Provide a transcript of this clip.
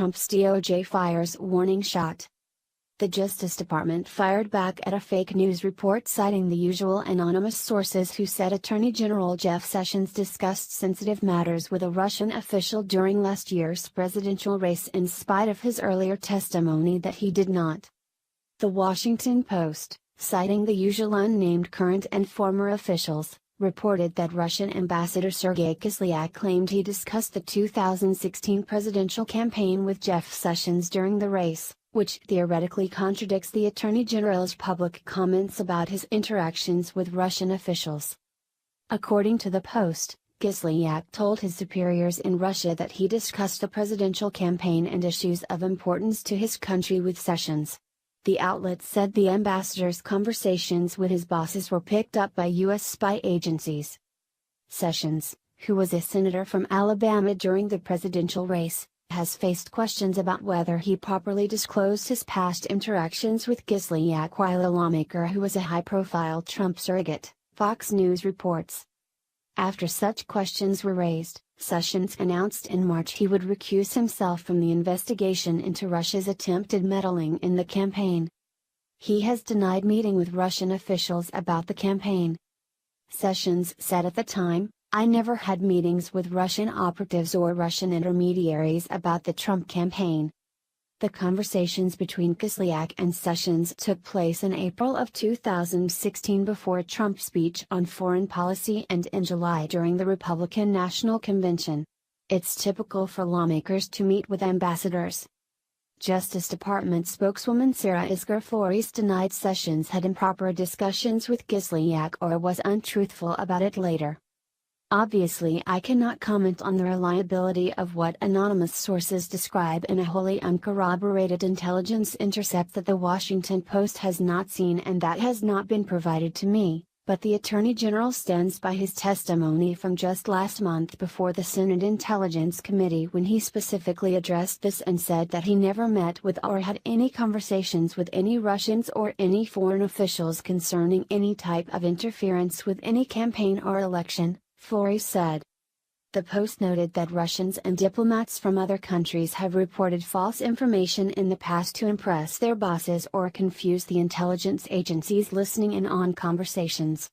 Trump's DOJ fires warning shot. The Justice Department fired back at a fake news report citing the usual anonymous sources who said Attorney General Jeff Sessions discussed sensitive matters with a Russian official during last year's presidential race in spite of his earlier testimony that he did not. The Washington Post, citing the usual unnamed current and former officials, reported that Russian Ambassador Sergey Kislyak claimed he discussed the 2016 presidential campaign with Jeff Sessions during the race, which theoretically contradicts the Attorney General's public comments about his interactions with Russian officials. According to the Post, Kislyak told his superiors in Russia that he discussed the presidential campaign and issues of importance to his country with Sessions. The outlet said the ambassador's conversations with his bosses were picked up by U.S. spy agencies. Sessions, who was a senator from Alabama during the presidential race, has faced questions about whether he properly disclosed his past interactions with Kislyak while a lawmaker who was a high-profile Trump surrogate, Fox News reports. After such questions were raised, Sessions announced in March he would recuse himself from the investigation into Russia's attempted meddling in the campaign. He has denied meeting with Russian officials about the campaign. Sessions said at the time, "I never had meetings with Russian operatives or Russian intermediaries about the Trump campaign." The conversations between Kislyak and Sessions took place in April of 2016 before Trump's speech on foreign policy and in July during the Republican National Convention. It's typical for lawmakers to meet with ambassadors. Justice Department spokeswoman Sarah Isgur Flores denied Sessions had improper discussions with Kislyak or was untruthful about it later. "Obviously, I cannot comment on the reliability of what anonymous sources describe in a wholly uncorroborated intelligence intercept that the Washington Post has not seen and that has not been provided to me, but the Attorney General stands by his testimony from just last month before the Senate Intelligence Committee when he specifically addressed this and said that he never met with or had any conversations with any Russians or any foreign officials concerning any type of interference with any campaign or election," Flores said. The Post noted that Russians and diplomats from other countries have reported false information in the past to impress their bosses or confuse the intelligence agencies listening in on conversations.